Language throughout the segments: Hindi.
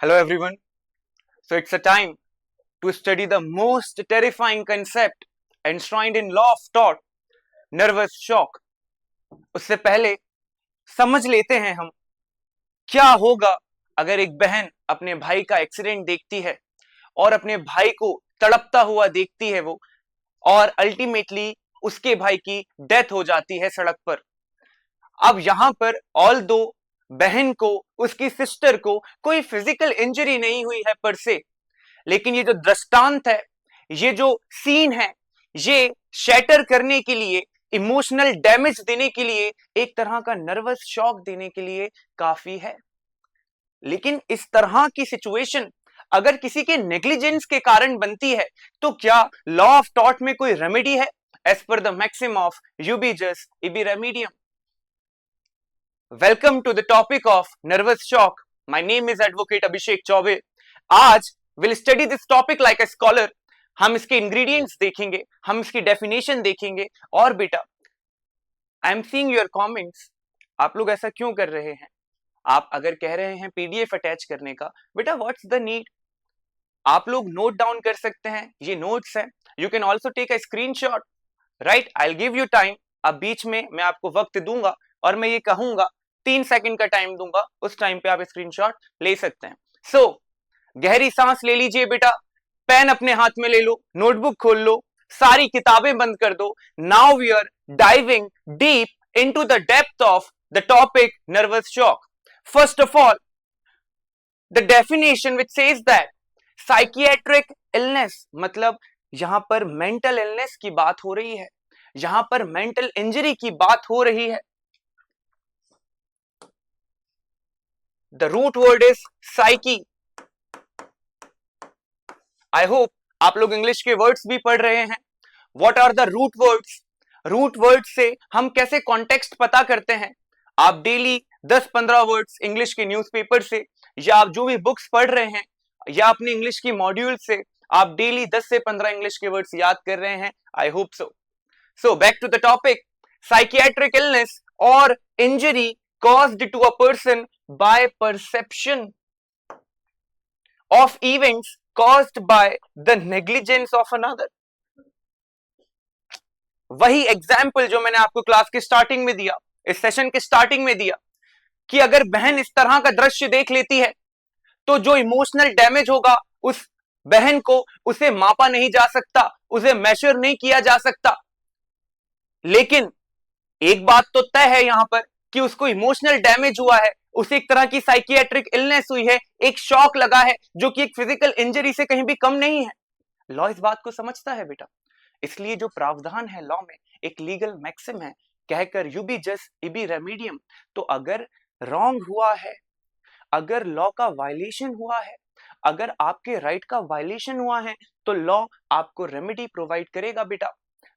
Hello everyone. So it's a time to study the most terrifying concept enshrined in law of thought, nervous shock. उससे पहले समझ लेते हैं हम क्या होगा अगर एक बहन अपने भाई का एक्सीडेंट देखती है और अपने भाई को तड़पता हुआ देखती है वो, और अल्टीमेटली उसके भाई की डेथ हो जाती है सड़क पर। अब यहां पर ऑल दो बहन को, उसकी सिस्टर को कोई फिजिकल इंजरी नहीं हुई है पर से, लेकिन ये जो दृष्टांत है, ये जो सीन है, ये शैटर करने के लिए, इमोशनल डैमेज देने के लिए, एक तरह का नर्वस शॉक देने के लिए काफी है। लेकिन इस तरह की सिचुएशन अगर किसी के नेग्लिजेंस के कारण बनती है तो क्या लॉ ऑफ थॉट में कोई रेमेडी है? As per the maxim of ubi jus ibi remedium. Welcome to the topic of nervous shock. My name is advocate Abhishek Choubey. आज will study this topic like a scholar. हम इसके इंग्रेडिएंट्स देखेंगे, हम इसकी डेफिनेशन देखेंगे। और बेटा, I am seeing your comments. आप लोग ऐसा क्यों कर रहे हैं? आप अगर कह रहे हैं पीडीएफ अटैच करने का, बेटा व्हाट्स द नीड? आप लोग नोट डाउन कर सकते हैं, ये नोट्स हैं। You can also take a screenshot, right? I will give you time. अब बीच में मैं आपको वक्त दूंगा और मैं ये कहूंगा 3 सेकंड का टाइम दूंगा, उस टाइम पे आप स्क्रीनशॉट ले सकते हैं। सो गहरी सांस ले लीजिए बेटा, पेन अपने हाथ में ले लो, नोटबुक खोल लो, सारी किताबें बंद कर दो। Now we are diving deep into the depth of the topic nervous shock. First of all, the definition which says that psychiatric illness, मतलब यहां पर मेंटल इलनेस की बात हो रही है, यहां पर मेंटल इंजरी की बात हो रही है। The root word is psyche. I hope आप लोग इंग्लिश के वर्ड्स भी पढ़ रहे हैं। What are the root words? Root word से हम कैसे कॉन्टेक्स्ट पता करते हैं? आप डेली 10-15 वर्ड्स इंग्लिश के न्यूज़पेपर से, या आप जो भी बुक्स पढ़ रहे हैं, या अपनी इंग्लिश की मॉड्यूल से आप डेली 10 से 15 इंग्लिश के वर्ड्स याद कर रहे हैं। I hope so. So back to the topic. Psychiatric illness और injury caused to a person by perception of events caused by the negligence of another। वही एग्जाम्पल जो मैंने आपको क्लास के स्टार्टिंग में दिया, इस सेशन के स्टार्टिंग में दिया, कि अगर बहन इस तरह का दृश्य देख लेती है तो जो इमोशनल डैमेज होगा उस बहन को, उसे मापा नहीं जा सकता, उसे मेजर नहीं किया जा सकता। लेकिन एक बात तो तय है यहां पर कि उसको इमोशनल डैमेज हुआ है, उसे एक तरह की साइकियाट्रिक इलनेस हुई है, एक शॉक लगा है, जो कि एक फिजिकल इंजरी से कहीं भी कम नहीं है। लॉ इस बात को समझता है बेटा। इसलिए जो प्रावधान है लॉ में, एक लीगल मैक्सिम है, कहकर यूबी जस इबी रेमेडियम। तो अगर रॉन्ग हुआ है, अगर लॉ का वायलेशन हुआ है, अगर आपके राइट का वायलेशन हुआ है, तो लॉ आपको रेमेडी प्रोवाइड करेगा बेटा।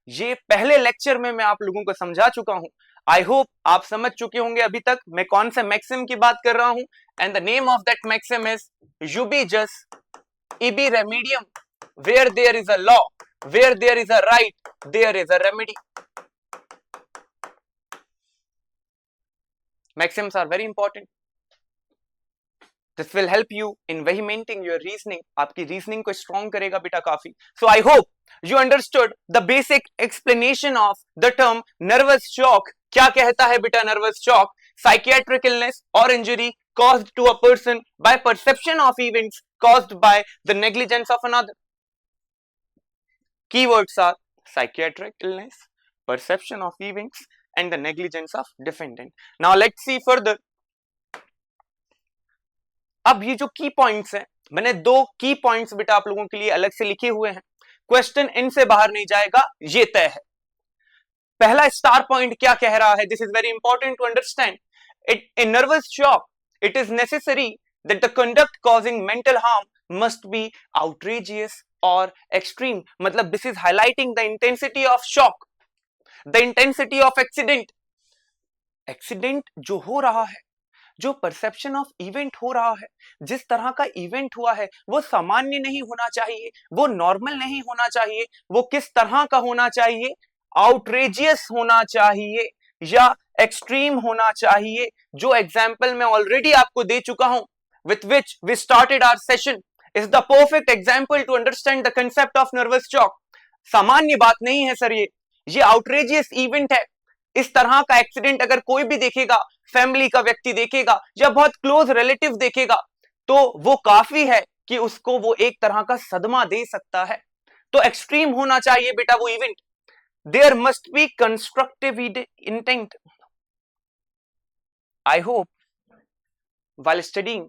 ये पहले लेक्चर में मैं आप लोगों को समझा चुका हूं। आई होप आप समझ चुके होंगे अभी तक मैं कौन से मैक्सिम की बात कर रहा हूं। And the name of that maxim is ubi jus ibi remedium. Where there is a law, where there is a right, there is a remedy. Maxims are very important. This will help you in vehementing your reasoning. आपकी रीजनिंग को स्ट्रॉन्ग करेगा बेटा काफी। So I hope you understood the basic explanation of the term nervous shock। क्या कहता है बेटा nervous shock? Psychiatric illness or injury caused to a person by perception of events caused by the negligence of another। Keywords are psychiatric illness, perception of events and the negligence of defendant। Now let's see further। अब ये जो की पॉइंट्स हैं, मैंने 2 की पॉइंट्स बेटा आप लोगों के लिए अलग से लिखे हुए हैं। क्वेश्चन इनसे बाहर नहीं जाएगा, ये तय है। पहला स्टार पॉइंट क्या कह रहा है? This is very important to understand it. In nervous shock it is necessary that the conduct causing mental harm must be outrageous और एक्सट्रीम। मतलब this is highlighting the intensity of shock, the intensity of accident. Accident जो हो रहा है, जो परसेप्शन ऑफ इवेंट हो रहा है, जिस तरह का इवेंट हुआ है, वो सामान्य नहीं होना चाहिए, वो नॉर्मल नहीं होना चाहिए। वो किस तरह का होना चाहिए? आउटरेजियस होना चाहिए या एक्सट्रीम होना चाहिए। जो एग्जाम्पल मैं ऑलरेडी आपको दे चुका हूं, with which we started our session is the perfect example to understand the concept of nervous shock. सामान्य बात नहीं है सर, ये आउटरेजियस इवेंट है. इस तरह का एक्सीडेंट अगर कोई भी देखेगा, फैमिली का व्यक्ति देखेगा या बहुत क्लोज रिलेटिव देखेगा, तो वो काफी है कि उसको वो एक तरह का सदमा दे सकता है. तो एक्सट्रीम होना चाहिए बेटा वो event. There must be constructive intent. I hope while studying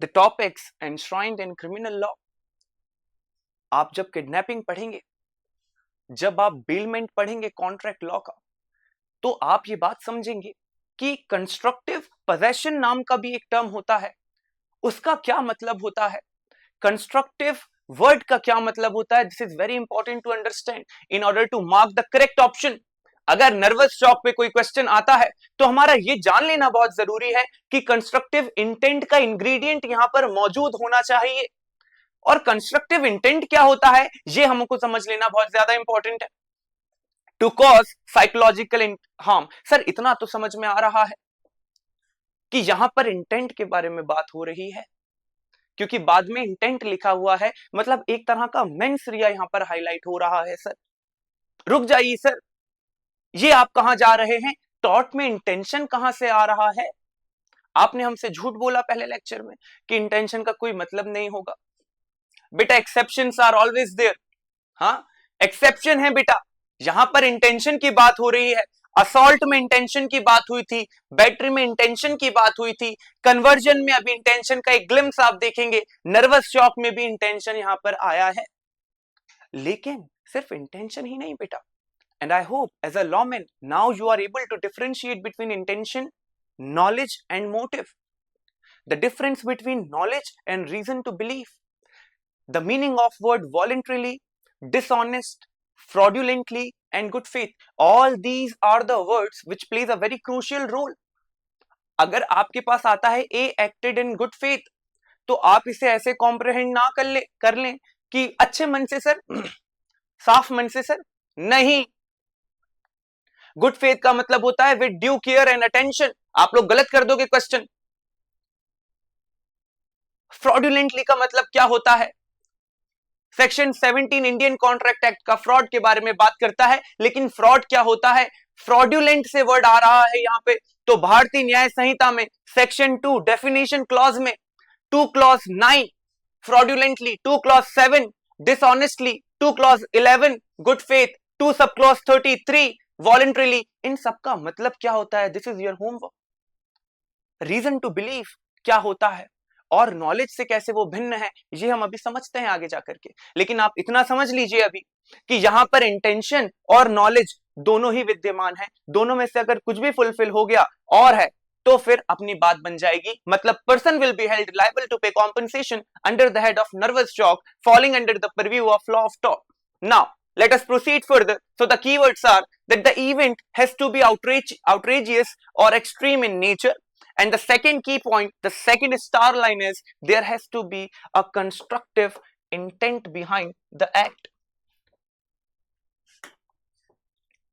the topics enshrined in criminal law, आप जब किडनैपिंग पढ़ेंगे, जब आप बेलमेंट पढ़ेंगे कॉन्ट्रैक्ट लॉ का, तो आप ये बात समझेंगे कि कंस्ट्रक्टिव पोजेशन नाम का भी एक टर्म होता है. उसका क्या मतलब होता है, कंस्ट्रक्टिव वर्ड का क्या मतलब होता है. This is very important to understand in order to mark the correct option. अगर नर्वस शॉक पे कोई क्वेश्चन आता है तो हमारा ये जान लेना बहुत जरूरी है कि कंस्ट्रक्टिव इंटेंट का इंग्रेडिएंट यहां पर मौजूद होना चाहिए. और कंस्ट्रक्टिव इंटेंट क्या होता है ये हमको समझ लेना बहुत ज्यादा इंपॉर्टेंट है. To cause psychological harm. Sir इतना तो समझ में आ रहा है कि यहां पर इंटेंट के बारे में बात हो रही है, क्योंकि बाद में इंटेंट लिखा हुआ है, मतलब एक तरह का मेंस रिया यहां पर हाईलाइट हो रहा है. सर रुक जाइए सर, ये आप कहां जा रहे हैं. टॉट में इंटेंशन कहां से आ रहा है. आपने हमसे झूठ बोला पहले लेक्चर में कि इंटेंशन का कोई मतलब नहीं होगा. बेटा एक्सेप्शंस आर ऑलवेज देयर. हाँ एक्सेप्शन है बेटा. यहां पर इंटेंशन की बात हो रही है. असॉल्ट में इंटेंशन की बात हुई थी, बैटरी में इंटेंशन की बात हुई थी, कन्वर्जन में अभी इंटेंशन का एक ग्लिम्स आप देखेंगे, नर्वस शॉक में भी इंटेंशन यहां पर आया है. लेकिन सिर्फ इंटेंशन ही नहीं बेटा. And I hope as a lawman now you are able to differentiate between intention, knowledge and motive. The difference between knowledge and reason to believe. The meaning of word voluntarily, dishonest, fraudulently and good faith. All these are the words which plays a very crucial role. अगर आपके पास आता है A acted in good faith, तो आप इसे ऐसे कॉम्प्रहेंड ना कर लें कि अच्छे मन से सर, साफ मन से सर. नहीं, गुड फेथ का मतलब होता है with due care and attention. आप लोग गलत कर दोगे क्वेश्चन. फ्रॉडुलेंटली का मतलब क्या होता है. सेक्शन 17 इंडियन कॉन्ट्रैक्ट एक्ट का फ्रॉड के बारे में बात करता है, लेकिन फ्रॉड क्या होता है. फ्रॉडुलेंट से वर्ड आ रहा है यहां पे, तो भारतीय न्याय संहिता में सेक्शन 2 डेफिनेशन क्लॉज में 2 clause 9 fraudulently, 2 clause 7 dishonestly, 2 clause 11 good faith, 2 sub clause 33 voluntarily. इन सबका मतलब क्या होता है. This is your homework. Reason to believe क्या होता है और नॉलेज से कैसे वो भिन्न है, ये हम अभी समझते हैं आगे जाकर के. लेकिन आप इतना समझ लीजिए अभी कि यहां पर इंटेंशन और नॉलेज दोनों ही विद्यमान है. दोनों में से अगर कुछ भी फुलफिल हो गया और है तो फिर अपनी बात बन जाएगी. मतलब person will be held liable to pay compensation under the head of nervous shock falling under the purview of law of tort. Now let us proceed further. So the keywords are that the event has to be outrageous or extreme in nature. And the second key point, the second star line is there has to be a constructive intent behind the act.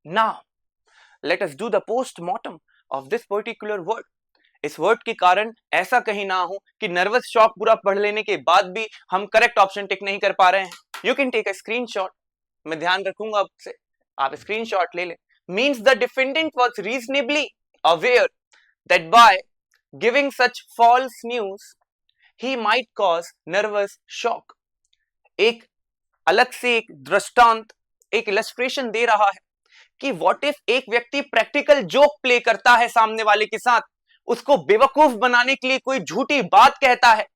Now, let us do the post-mortem of this particular word. इस वर्ड के कारण ऐसा कहीं ना हो कि नर्वस शॉक पूरा पढ़ लेने के बाद भी हम करेक्ट ऑप्शन टिक नहीं कर पा रहे हैं. You can take a screenshot. मैं ध्यान रखूंगा आपसे, आप स्क्रीनशॉट ले लें. Means the defendant was reasonably aware that by giving such false news he might cause nervous shock. एक अलग से एक दृष्टांत, एक इलस्ट्रेशन दे रहा है कि व्हाट इफ एक व्यक्ति प्रैक्टिकल जोक प्ले करता है सामने वाले के साथ, उसको बेवकूफ बनाने के लिए कोई झूठी बात कहता है,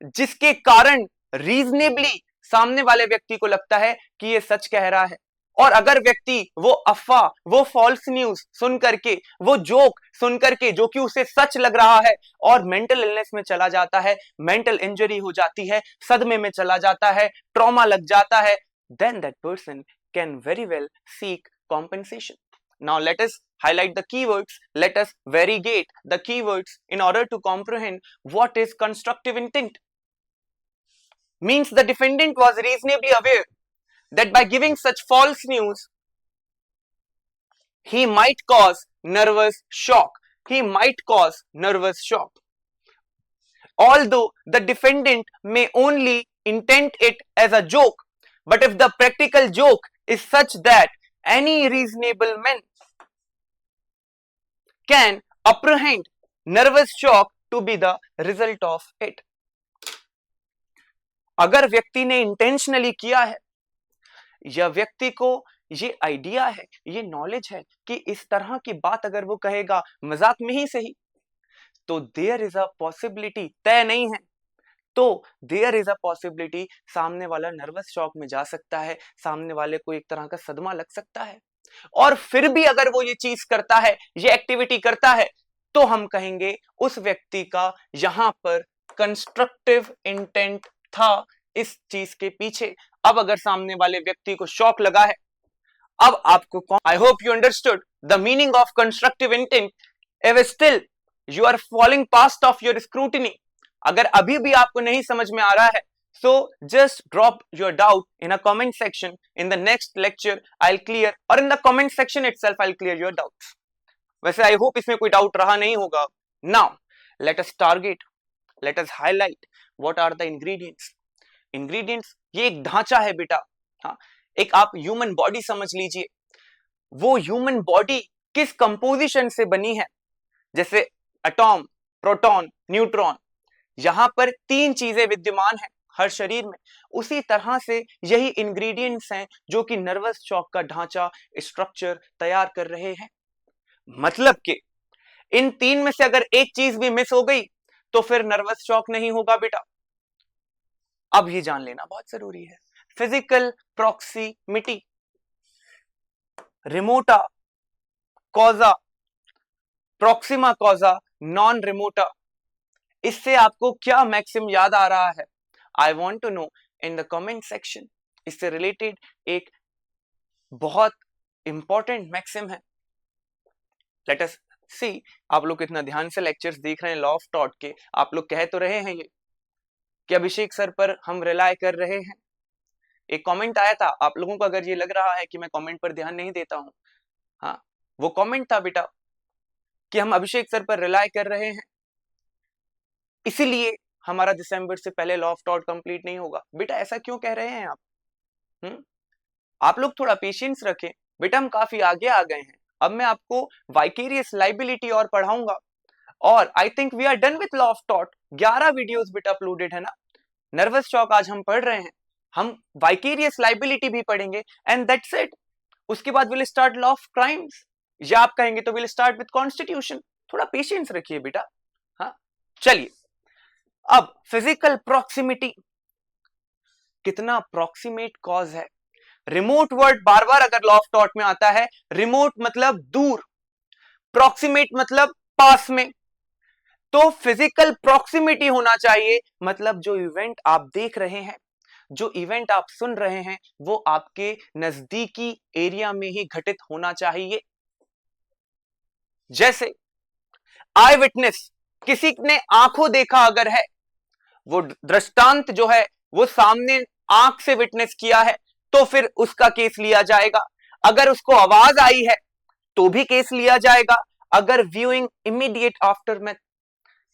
जिसके कारण रीजनेबली सामने वाले व्यक्ति को लगता है कि ये सच कह रहा है. और अगर व्यक्ति वो अफवाह, वो फॉल्स न्यूज सुन करके, वो जोक सुन करके जो कि उसे सच लग रहा है और मेंटल इलनेस में चला जाता है, मेंटल इंजरी हो जाती है, सदमे में चला जाता है, ट्रॉमा लग जाता है, then that person can very well seek compensation. Now let us highlight the keywords. Let us variegate the keywords in order to comprehend what is constructive intent. Means the defendant was reasonably aware that by giving such false news he might cause nervous shock. He might cause nervous shock. although the defendant may only intend it as a joke, but if the practical joke is such that any reasonable man can apprehend nervous shock to be the result of it. अगर व्यक्ति ने इंटेंशनली किया है या व्यक्ति को ये आइडिया है, ये नॉलेज है कि इस तरह की बात अगर वो कहेगा मजाक में ही सही, तो देयर इज अ पॉसिबिलिटी, तय नहीं है, तो देयर इज अ पॉसिबिलिटी सामने वाला नर्वस शॉक में जा सकता है, सामने वाले को एक तरह का सदमा लग सकता है। और फिर भी अगर वो ये चीज करता है, ये एक्टिविटी करता है, तो हम कहेंगे उस व्यक्ति का यहां पर कंस्ट्रक्टिव इंटेंट था इस चीज के पीछे। अब अगर सामने वाले व्यक्ति को शॉक लगा है, अब आपको, I hope you understood the meaning of constructive intent. If still you are falling past of your scrutiny, अगर अभी भी आपको नहीं समझ में आ रहा है, so just drop your doubt in a comment section. In the next lecture I'll clear, or in the comment section itself I'll clear your doubts. वैसे I hope इसमें कोई डाउट रहा नहीं होगा। Now let us target, let us highlight what are the ingredients. Ingredients ये एक ढांचा है बेटा। हाँ, एक आप ह्यूमन बॉडी समझ लीजिए, वो ह्यूमन बॉडी किस कंपोजिशन से बनी है, जैसे एटॉम, प्रोटॉन, न्यूट्रॉन, यहां पर तीन चीजें विद्यमान है हर शरीर में, उसी तरह से यही इंग्रेडिएंट्स हैं जो कि नर्वस शॉक का ढांचा, स्ट्रक्चर तैयार कर रहे हैं। मतलब कि इन तीन में से अगर एक चीज भी मिस हो गई तो फिर नर्वस शॉक नहीं होगा बेटा। अब ये जान लेना बहुत जरूरी है। फिजिकल प्रॉक्सिमिटी, रिमोटा कॉजा, प्रॉक्सिमा कॉजा, नॉन रिमोटा, इससे आपको क्या मैक्सिम याद आ रहा है? I want to know in the comment section. इससे रिलेटेड एक बहुत इंपॉर्टेंट मैक्सिम है। Let us see, आप लोग कितना ध्यान से लेक्चर्स देख रहे हैं लॉ ऑफ थॉट के। आप लोग कह तो रहे हैं ये कि अभिषेक सर पर हम रिलाय कर रहे हैं। एक कमेंट आया था, आप लोगों को अगर ये लग रहा है कि मैं कमेंट पर ध्यान नहीं देता हूं, हाँ, वो कमेंट था बेटा कि हम अभिषेक सर पर रिलाय कर रहे हैं, इसीलिए हमारा दिसंबर से पहले लॉ ऑफ थॉट कंप्लीट नहीं होगा। बेटा ऐसा क्यों कह रहे हैं आप? आप लोग थोड़ा पेशेंस रखें बेटा, हम काफी आगे आ गए हैं। अब मैं आपको वाइकेरियस लाइबिलिटी और पढ़ाऊंगा, और I think we are done with law of thought. 11 videos बेटा अपलोडेड है ना। नर्वस शॉक आज हम पढ़ रहे हैं, हम वाइकेरियस लाइबिलिटी भी पढ़ेंगे, एंड दैट्स इट। उसके बाद will start law of crimes, या आप कहेंगे तो विल स्टार्ट विथ कॉन्स्टिट्यूशन। थोड़ा पेशेंस रखिए बेटा। हाँ, चलिए अब फिजिकल प्रॉक्सिमिटी, कितना प्रॉक्सिमेट कॉज है। रिमोट वर्ड बार बार अगर लॉ ऑफ थॉट में आता है, रिमोट मतलब दूर, प्रॉक्सिमेट मतलब पास में, तो फिजिकल प्रॉक्सिमिटी होना चाहिए। मतलब जो इवेंट आप देख रहे हैं, जो इवेंट आप सुन रहे हैं, वो आपके नजदीकी एरिया में ही घटित होना चाहिए। जैसे आई विटनेस, किसी ने आंखों देखा अगर है, वो दृष्टांत जो है वो सामने आंख से विटनेस किया है, तो फिर उसका केस लिया जाएगा। अगर उसको आवाज आई है तो भी केस लिया जाएगा। अगर व्यूइंग इमीडिएट आफ्टरमैथ,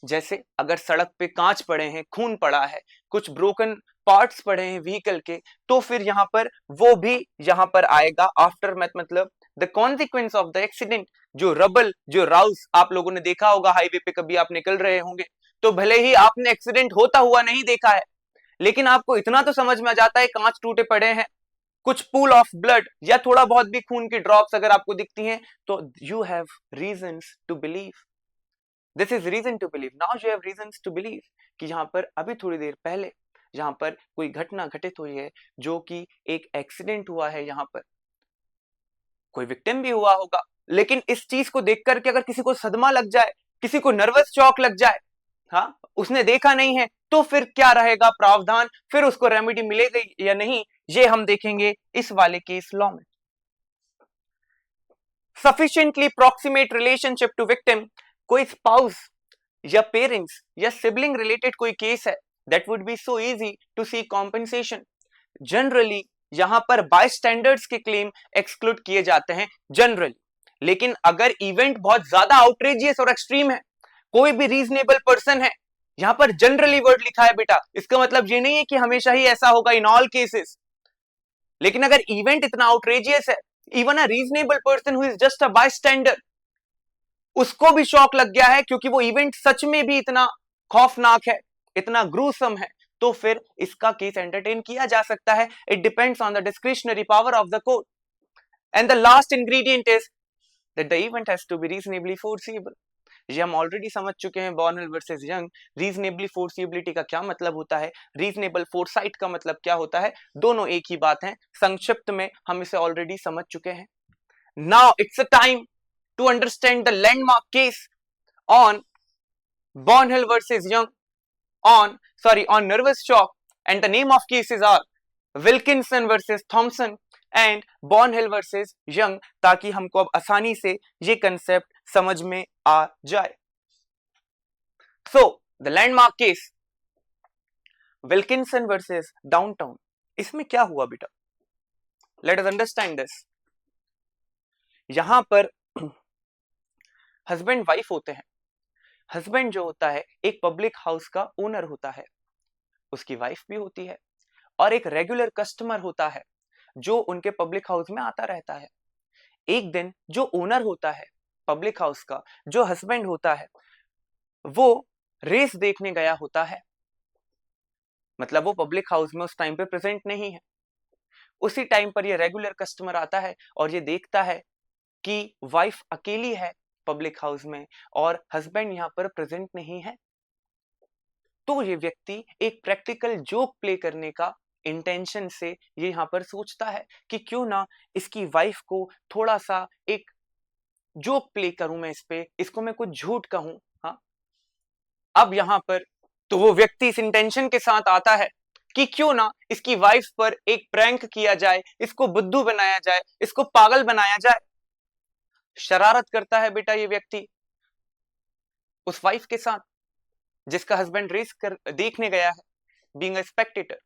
जैसे अगर सड़क पे कांच पड़े हैं, खून पड़ा है, कुछ ब्रोकन पार्ट्स पड़े हैं व्हीकल के, तो फिर यहां पर वो भी यहां पर आएगा। आफ्टरमैथ मतलब the consequence of the accident. जो रबल, जो राउस आप लोगों ने देखा होगा, हाईवे पे कभी आप निकल रहे होंगे, तो भले ही आपने एक्सीडेंट होता हुआ नहीं देखा है, लेकिन आपको इतना तो समझ में आ जाता है कांच टूटे पड़े हैं, कुछ पूल ऑफ ब्लड या थोड़ा बहुत भी खून की ड्रॉप्स अगर आपको दिखती हैं, तो you have reasons to believe, this is reason to believe, now you have reasons to believe कि यहां पर अभी थोड़ी देर पहले जहां पर कोई घटना घटित हुई है, जो कि एक एक्सीडेंट हुआ है, यहां पर कोई विक्टिम भी हुआ होगा, लेकिन इस चीज को देख करके अगर किसी को सदमा लग जाए, किसी को नर्वस शॉक लग जाए, हाँ, उसने देखा नहीं है, तो फिर क्या रहेगा प्रावधान, फिर उसको रेमेडी मिलेगी या नहीं, ये हम देखेंगे इस वाले केस लॉ में। Sufficiently proximate relationship to victim, कोई स्पाउस या पेरेंट्स या सिबलिंग रिलेटेड कोई केस है, that would be so easy to see compensation. Generally यहां पर बायस्टैंडर्स के क्लेम एक्सक्लूड किए जाते हैं जनरली, लेकिन अगर इवेंट बहुत ज्यादा आउटरेजियस और एक्सट्रीम है, कोई भी रीजनेबल पर्सन है यहां पर जनरली वर्ड लिखा है बेटा, इसका मतलब ये नहीं है कि हमेशा ही ऐसा होगा इन ऑल केसेस, लेकिन अगर इवेंट इतना आउटरेजियस है, even a reasonable person who is just a bystander, उसको भी शॉक लग गया है क्योंकि वो इवेंट सच में भी इतना खौफनाक है, इतना ग्रूसम है, तो फिर इसका केस एंटरटेन किया जा सकता है। It depends on the discretionary power of the court. And the last ingredient is that the event has to be reasonably foreseeable. ये हम ऑलरेडी समझ चुके हैं Bourhill versus Young. Reasonably foreseeability का क्या मतलब होता है, रीजनेबल फोरसाइट का मतलब क्या होता है, दोनों एक ही बात है। संक्षिप्त में हम इसे ऑलरेडी समझ चुके हैं। Now it's a time to understand the landmark case on Bornhill versus Young on nervous shock, and the name of cases are Wilkinson versus Thompson and Bornhill versus Young, ताकि हमको अब आसानी से ये कंसेप्ट समझ में आ जाए। So the landmark case Wilkinson versus Downtown, इसमें क्या हुआ बेटा, let us understand this। यहां पर हस्बैंड वाइफ होते हैं। हस्बैंड जो होता है एक पब्लिक हाउस का ओनर होता है, उसकी वाइफ भी होती है, और एक रेगुलर कस्टमर होता है जो उनके पब्लिक हाउस में आता रहता है। एक दिन जो ओनर होता है पब्लिक हाउस का, जो हस्बैंड होता है, वो रेस देखने गया होता है, मतलब वो पब्लिक हाउस में उस टाइम पे प्रेजेंट नहीं है। उसी टाइम पर ये रेगुलर कस्टमर आता है और ये देखता है कि वाइफ अकेली है पब्लिक हाउस में और हस्बैंड यहां पर प्रेजेंट नहीं है। तो ये व्यक्ति एक प्रैक्टिकल जोक प्ले करने का इंटेंशन से ये यहां पर सोचता है कि क्यों ना इसकी वाइफ को थोड़ा सा एक जोक प्ले करूं मैं इस पे, इसको मैं कुछ झूठ कहूं। हाँ, अब यहां पर तो वो व्यक्ति इस इंटेंशन के साथ आता है कि क्यों ना इसकी वाइफ पर एक प्रैंक किया जाए, इसको बुद्धू बनाया जाए, इसको पागल बनाया जाए। शरारत करता है बेटा ये व्यक्ति उस वाइफ के साथ जिसका हस्बैंड रेस कर देखने गया है, बीइंग अ स्पेक्टेटर।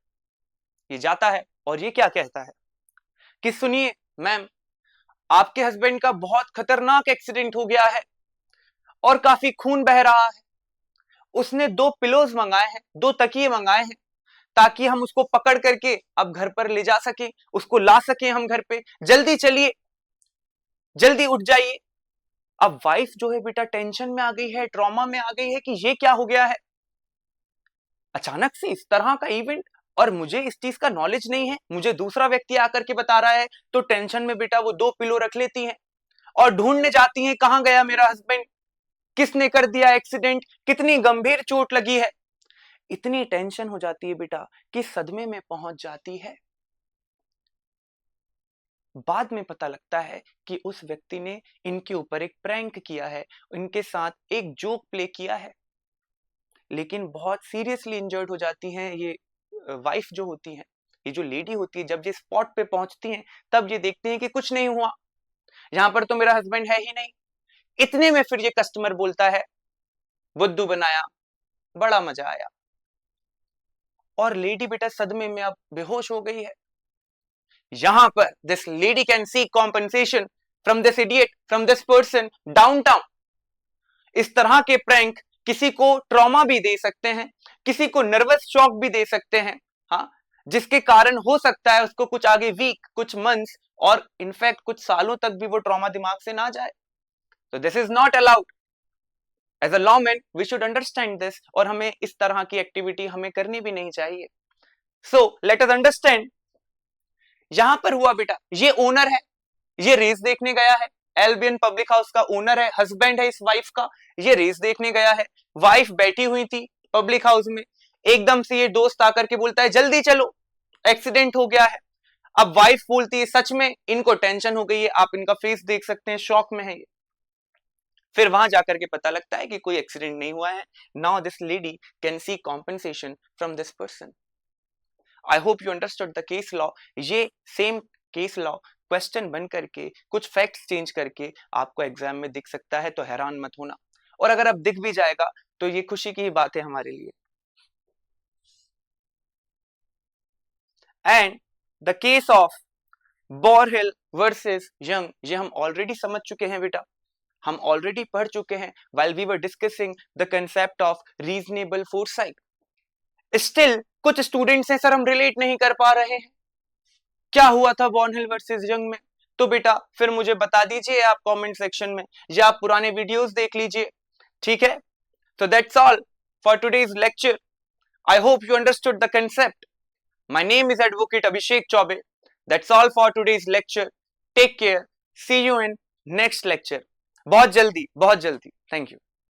ये जाता है और ये क्या कहता है कि सुनिए मैम, आपके हस्बैंड का बहुत खतरनाक एक्सीडेंट हो गया है और काफी खून बह रहा है। उसने 2 पिलोज मंगाए हैं, 2 तकिए मंगाए हैं, ताकि हम उसको पकड़ करके अब घर पर ले जा सके, उसको ला सके हम घर पे। जल्दी चलिए, जल्दी उठ जाइए। अब वाइफ जो है बेटा टेंशन में आ गई है, ट्रॉमा में आ गई है कि ये क्या हो गया है, अचानक से इस तरह का इवेंट, और मुझे इस चीज का नॉलेज नहीं है, मुझे दूसरा व्यक्ति आकर के बता रहा है। तो टेंशन में बेटा वो 2 पिलो रख लेती हैं और ढूंढने जाती हैं कहां गया मेरा हस्बैंड, किसने कर दिया एक्सीडेंट, कितनी गंभीर चोट लगी है। इतनी टेंशन हो जाती है बेटा कि सदमे में पहुंच जाती है। बाद में पता लगता है कि उस व्यक्ति ने इनके ऊपर एक प्रैंक किया है, इनके साथ एक जोक प्ले किया है, लेकिन बहुत सीरियसली इंजर्ड हो जाती हैं ये वाइफ जो होती हैं। ये जो लेडी होती है जब ये स्पॉट पे पहुंचती हैं तब ये देखती हैं कि कुछ नहीं हुआ, यहां पर तो मेरा हस्बैंड है ही नहीं। इतने में फिर ये कस्टमर बोलता है बुद्धू बनाया, बड़ा मजा आया, और लेडी बेटा सदमे में अब बेहोश हो गई है। यहां पर this lady can seek compensation from this idiot, from this person downtown. इस तरह के प्रैंक किसी को ट्रॉमा भी दे सकते हैं, किसी को नर्वस शॉक भी दे सकते हैं, हाँ, जिसके कारण हो सकता है उसको कुछ आगे वीक, कुछ मंथ्स और इनफैक्ट कुछ सालों तक भी वो ट्रॉमा दिमाग से ना जाए। तो this is not allowed. As a layman we should understand this, और हमें इस तरह की एक्टिविटी हमें करनी भी नहीं चाहिए। So let us understand. यहां पर हुआ बेटा, ये ओनर है, ये रेस देखने गया है, एल्बियन पब्लिक हाउस का ओनर है, हस्बैंड है इस वाइफ का, ये रेस देखने गया है। वाइफ बैठी हुई थी पब्लिक हाउस में, एकदम से ये दोस्त आकर के बोलता है जल्दी चलो, एक्सीडेंट हो गया है। अब वाइफ बोलती है सच में, इनको टेंशन हो गई है, आप इनका फेस देख सकते हैं, शॉक में है ये। फिर वहां जाकर के पता लगता है कि कोई एक्सीडेंट नहीं हुआ है। Now this lady can see compensation from this person. I hope you understood the case law. ये सेम केस लॉ क्वेश्चन बन करके कुछ फैक्ट्स चेंज करके आपको एग्जाम में दिख सकता है, तो हैरान मत होना, और अगर अब दिख भी जाएगा तो ये खुशी की ही बात है हमारे लिए। And the case of Bourhill versus Young, ये हम ऑलरेडी समझ चुके हैं बेटा। हम ऑलरेडी पढ़ चुके हैं while we were discussing the concept of reasonable foresight. Still कुछ स्टूडेंट्स हैं सर हम रिलेट नहीं कर पा रहे हैं, क्या हुआ था बॉर्नहिल वर्सेस यंग में? तो बेटा फिर मुझे बता दीजिए आप कमेंट सेक्शन में, या आप पुराने वीडियोस देख लीजिए, ठीक है? So that's all for today's lecture. I hope you understood the concept. My name is Advocate Abhishek Chaube. That's all for today's lecture. Take care. See you in next lecture. बहुत जल्दी. Thank you.